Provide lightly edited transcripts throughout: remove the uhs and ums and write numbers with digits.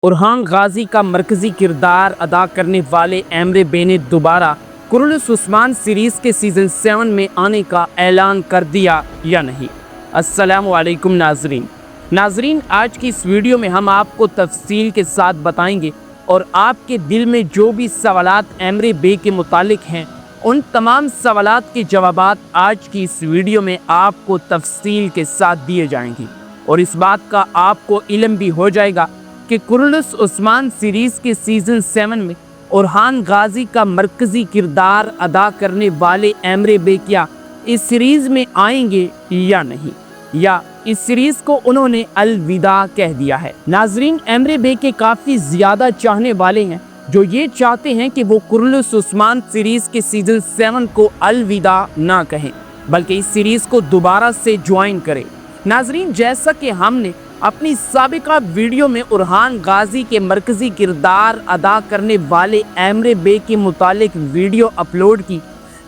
ارحان غازی کا مرکزی کردار ادا کرنے والے ایمرے بے نے دوبارہ کرولس عثمان سیریز کے سیزن 7 میں آنے کا اعلان کر دیا یا نہیں؟ السلام علیکم ناظرین، آج کی اس ویڈیو میں ہم آپ کو تفصیل کے ساتھ بتائیں گے اور آپ کے دل میں جو بھی سوالات ایمرے بے کے متعلق ہیں ان تمام سوالات کے جوابات آج کی اس ویڈیو میں آپ کو تفصیل کے ساتھ دیے جائیں گے، اور اس بات کا آپ کو علم بھی ہو جائے گا کہ کرولس عثمان سیریز کے سیزن 7 میں ارحان غازی کا مرکزی کردار ادا کرنے والے ایمرے بے کیا اس سیریز میں آئیں گے یا نہیں، یا اس سیریز کو انہوں نے الوداع کہہ دیا ہے۔ ناظرین، ایمرے بے کے کافی زیادہ چاہنے والے ہیں جو یہ چاہتے ہیں کہ وہ کرولس عثمان سیریز کے سیزن 7 کو الوداع نہ کہیں بلکہ اس سیریز کو دوبارہ سے جوائن کرے۔ ناظرین، جیسا کہ ہم نے اپنی سابقہ ویڈیو میں ارحان غازی کے مرکزی کردار ادا کرنے والے ایمرے بے کے متعلق ویڈیو اپلوڈ کی،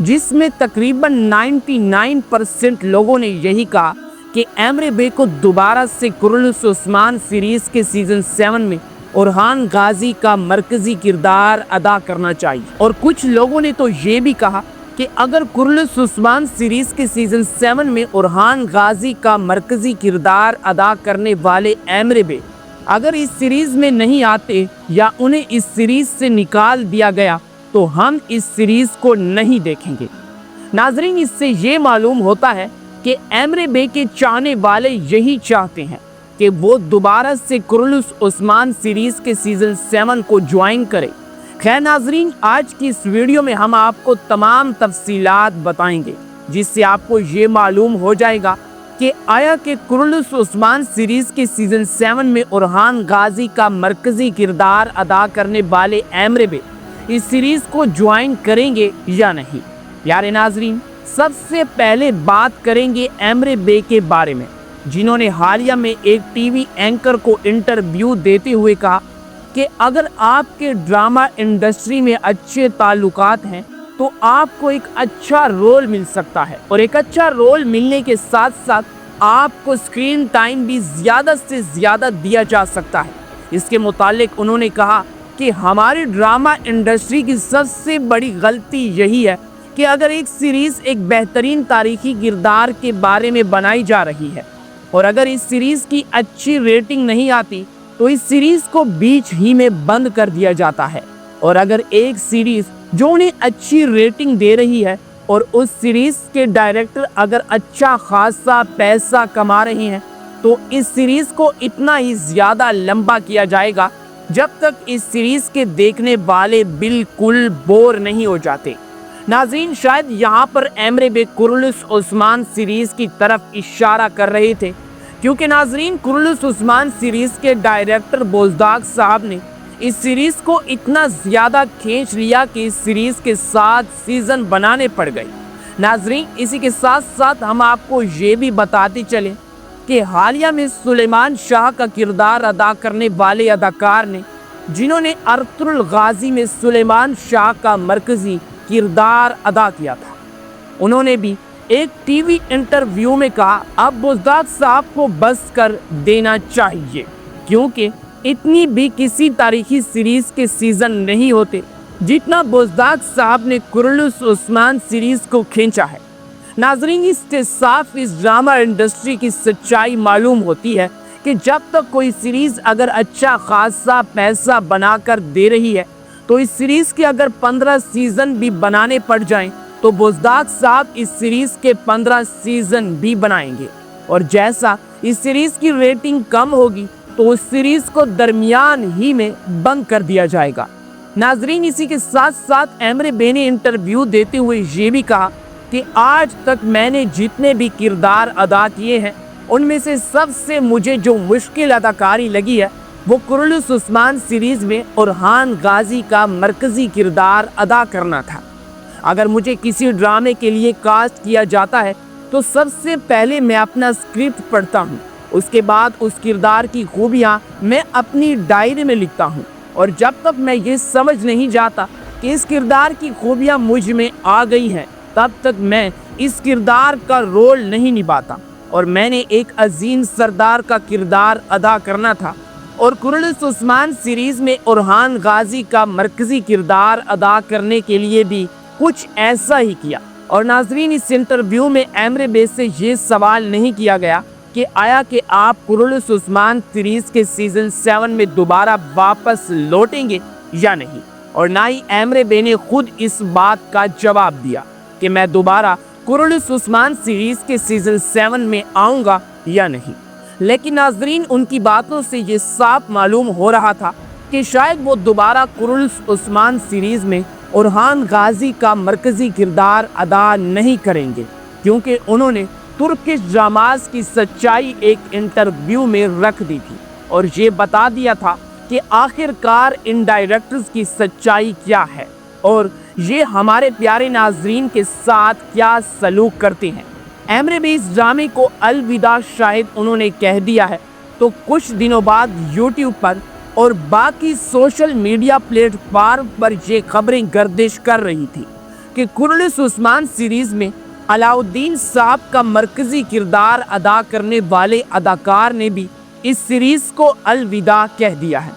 جس میں تقریباً 99% لوگوں نے یہی کہا کہ ایمرے بے کو دوبارہ سے کرولس عثمان سیریز کے سیزن 7 میں ارحان غازی کا مرکزی کردار ادا کرنا چاہیے، اور کچھ لوگوں نے تو یہ بھی کہا کہ اگر کرولس عثمان سیریز کے سیزن 7 میں ارحان غازی کا مرکزی کردار ادا کرنے والے ایمرے بے اگر اس سیریز میں نہیں آتے یا انہیں اس سیریز سے نکال دیا گیا تو ہم اس سیریز کو نہیں دیکھیں گے۔ ناظرین، اس سے یہ معلوم ہوتا ہے کہ ایمرے بے کے چاہنے والے یہی چاہتے ہیں کہ وہ دوبارہ سے کرولس عثمان سیریز کے سیزن 7 کو جوائن کرے۔ خیر ناظرین، آج کی اس ویڈیو میں ہم آپ کو تمام تفصیلات بتائیں گے جس سے آپ کو یہ معلوم ہو جائے گا کہ آیا کہ کرولس عثمان سیریز کے سیزن 7 میں ارحان غازی کا مرکزی کردار ادا کرنے والے ایمرے بے اس سیریز کو جوائن کریں گے یا نہیں۔ پیارے ناظرین، سب سے پہلے بات کریں گے ایمرے بے کے بارے میں، جنہوں نے حالیہ میں ایک ٹی وی اینکر کو انٹرویو دیتے ہوئے کہا کہ اگر آپ کے ڈرامہ انڈسٹری میں اچھے تعلقات ہیں تو آپ کو ایک اچھا رول مل سکتا ہے، اور ایک اچھا رول ملنے کے ساتھ ساتھ آپ کو اسکرین ٹائم بھی زیادہ سے زیادہ دیا جا سکتا ہے۔ اس کے متعلق انہوں نے کہا کہ ہماری ڈرامہ انڈسٹری کی سب سے بڑی غلطی یہی ہے کہ اگر ایک سیریز ایک بہترین تاریخی کردار کے بارے میں بنائی جا رہی ہے اور اگر اس سیریز کی اچھی ریٹنگ نہیں آتی تو اس سیریز کو بیچ ہی میں بند کر دیا جاتا ہے، اور اگر ایک سیریز جو انہیں اچھی ریٹنگ دے رہی ہے اور اس سیریز کے ڈائریکٹر اگر اچھا خاصا پیسہ کما رہے ہیں تو اس سیریز کو اتنا ہی زیادہ لمبا کیا جائے گا جب تک اس سیریز کے دیکھنے والے بالکل بور نہیں ہو جاتے۔ ناظرین، شاید یہاں پر ایمرے بے کرولس عثمان سیریز کی طرف اشارہ کر رہے تھے، کیونکہ ناظرین کرولس عثمان سیریز کے ڈائریکٹر بوزداغ صاحب نے اس سیریز کو اتنا زیادہ کھینچ لیا کہ اس سیریز کے 7 سیزن بنانے پڑ گئے۔ ناظرین، اسی کے ساتھ ساتھ ہم آپ کو یہ بھی بتاتے چلیں کہ حالیہ میں سلیمان شاہ کا کردار ادا کرنے والے اداکار نے، جنہوں نے ارطغرل غازی میں سلیمان شاہ کا مرکزی کردار ادا کیا تھا، انہوں نے بھی ایک ٹی وی انٹرویو میں کہا اب بوزداغ صاحب کو بس کر دینا چاہیے، کیونکہ اتنی بھی کسی تاریخی سیریز کے سیزن نہیں ہوتے جتنا بوزداغ صاحب نے کرولس عثمان سیریز کو کھینچا ہے۔ ناظرین، اس سے صاف اس ڈرامہ انڈسٹری کی سچائی معلوم ہوتی ہے کہ جب تک کوئی سیریز اگر اچھا خاصا پیسہ بنا کر دے رہی ہے تو اس سیریز کے اگر 15 سیزن بھی بنانے پڑ جائیں تو بوزداغ صاحب اس سیریز کے 15 سیزن بھی بنائیں گے، اور جیسا اس سیریز کی ریٹنگ کم ہوگی تو اس سیریز کو درمیان ہی میں بند کر دیا جائے گا۔ ناظرین، اسی کے ساتھ ساتھ ایمرے بے نے انٹرویو دیتے ہوئے یہ بھی کہا کہ آج تک میں نے جتنے بھی کردار ادا کیے ہیں ان میں سے سب سے مجھے جو مشکل اداکاری لگی ہے وہ کرولس عثمان سیریز میں ارحان غازی کا مرکزی کردار ادا کرنا تھا۔ اگر مجھے کسی ڈرامے کے لیے کاسٹ کیا جاتا ہے تو سب سے پہلے میں اپنا اسکرپٹ پڑھتا ہوں، اس کے بعد اس کردار کی خوبیاں میں اپنی ڈائری میں لکھتا ہوں، اور جب تک میں یہ سمجھ نہیں جاتا کہ اس کردار کی خوبیاں مجھ میں آ گئی ہیں تب تک میں اس کردار کا رول نہیں نبھاتا، اور میں نے ایک عظیم سردار کا کردار ادا کرنا تھا اور قرنس عثمان سیریز میں ارحان غازی کا مرکزی کردار ادا کرنے کے لیے بھی کچھ ایسا ہی کیا۔ اور ناظرین، اس انٹرویو میں ایمرے بے سے یہ سوال نہیں کیا گیا کہ آیا کہ آپ قرنس عثمان سیریز کے سیزن 7 میں دوبارہ واپس لوٹیں گے یا نہیں، اور نہ ہی ایمرے بے نے خود اس بات کا جواب دیا کہ میں دوبارہ قرنس عثمان سیریز کے سیزن 7 میں آؤں گا یا نہیں۔ لیکن ناظرین، ان کی باتوں سے یہ صاف معلوم ہو رہا تھا کہ شاید وہ دوبارہ قرنس عثمان سیریز میں ارحان غازی کا مرکزی کردار ادا نہیں کریں گے، کیونکہ انہوں نے ترکش ڈراماز کی سچائی ایک انٹرویو میں رکھ دی تھی اور یہ بتا دیا تھا کہ آخر کار ان ڈائریکٹرز کی سچائی کیا ہے اور یہ ہمارے پیارے ناظرین کے ساتھ کیا سلوک کرتے ہیں۔ ایمرے بے اس ڈرامے کو الوداع شاید انہوں نے کہہ دیا ہے تو کچھ دنوں بعد یوٹیوب پر اور باقی سوشل میڈیا پلیٹ فارم پر یہ خبریں گردش کر رہی تھی کہ قرنس عثمان سیریز میں علاؤالدین صاحب کا مرکزی کردار ادا کرنے والے اداکار نے بھی اس سیریز کو الوداع کہہ دیا ہے۔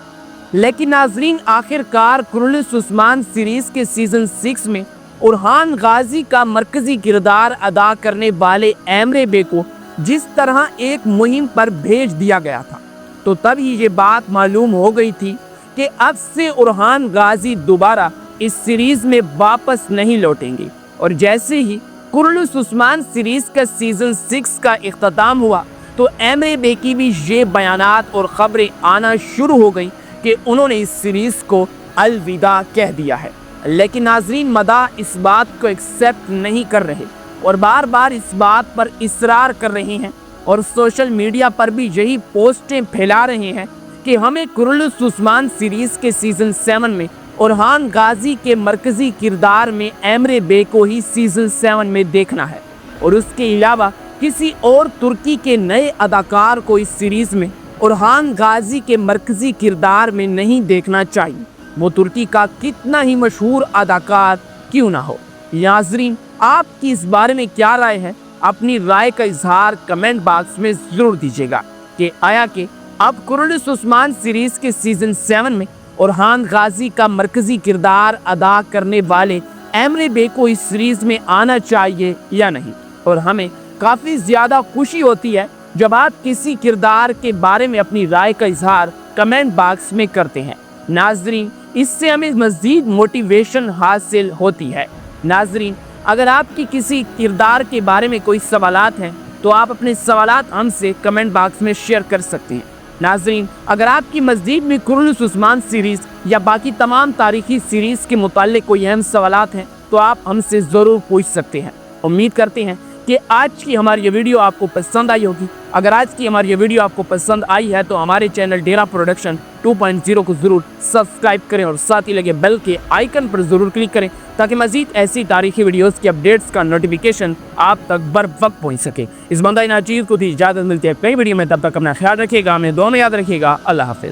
لیکن ناظرین، آخر کار قرنس عثمان سیریز کے سیزن 6 میں ارحان غازی کا مرکزی کردار ادا کرنے والے ایمرے بے کو جس طرح ایک مہم پر بھیج دیا گیا تھا تو تب ہی یہ بات معلوم ہو گئی تھی کہ اب سے ارحان غازی دوبارہ اس سیریز میں واپس نہیں لوٹیں گے۔ اور جیسے ہی قرنس عثمان سیریز کا سیزن 6 کا اختتام ہوا تو ایمرے بے کی بھی یہ بیانات اور خبریں آنا شروع ہو گئیں کہ انہوں نے اس سیریز کو الوداع کہہ دیا ہے۔ لیکن ناظرین، مداح اس بات کو ایکسیپٹ نہیں کر رہے اور بار بار اس بات پر اصرار کر رہے ہیں اور سوشل میڈیا پر بھی یہی پوسٹیں پھیلا رہے ہیں کہ ہمیں قرنس عثمان سیریز کے سیزن 7 میں ارحان غازی کے مرکزی کردار میں ایمرے بے کو ہی سیزن 7 میں دیکھنا ہے اور اس کے علاوہ کسی اور ترکی کے نئے اداکار کو اس سیریز میں ارحان غازی کے مرکزی کردار میں نہیں دیکھنا چاہیے، وہ ترکی کا کتنا ہی مشہور اداکار کیوں نہ ہو۔ ناظرین، آپ کی اس بارے میں کیا رائے ہے؟ اپنی رائے کا اظہار کمنٹ باکس میں ضرور دیجیے گا کہ آیا کہ اب قرنس عثمان سیریز کے سیزن 7 میں ارحان غازی کا مرکزی کردار ادا کرنے والے ایمرے بے کو اس سیریز میں آنا چاہیے یا نہیں۔ اور ہمیں کافی زیادہ خوشی ہوتی ہے جب آپ کسی کردار کے بارے میں اپنی رائے کا اظہار کمنٹ باکس میں کرتے ہیں۔ ناظرین، اس سے ہمیں مزید موٹیویشن حاصل ہوتی ہے۔ ناظرین، اگر آپ کی کسی کردار کے بارے میں کوئی سوالات ہیں تو آپ اپنے سوالات ہم سے کمنٹ باکس میں شیئر کر سکتے ہیں۔ ناظرین، اگر آپ کی مزید میں قرنس عثمان سیریز یا باقی تمام تاریخی سیریز کے متعلق کوئی اہم سوالات ہیں تو آپ ہم سے ضرور پوچھ سکتے ہیں۔ امید کرتے ہیں کہ آج کی ہماری یہ ویڈیو آپ کو پسند آئی ہوگی۔ اگر آج کی ہماری یہ ویڈیو آپ کو پسند آئی ہے تو ہمارے چینل ڈیرا پروڈکشن 2.0 کو ضرور سبسکرائب کریں اور ساتھ ہی لگے بیل کے آئیکن پر ضرور کلک کریں تاکہ مزید ایسی تاریخی ویڈیوز کی اپڈیٹس کا نوٹیفیکیشن آپ تک بر وقت پہنچ سکے۔ اس بندہ ناچیز کو تھی اجازت ملتی ہے کئی ویڈیو میں، تب تک اپنا خیال رکھیے گا، ہمیں دعا میں یاد رکھیے گا۔ اللہ حافظ۔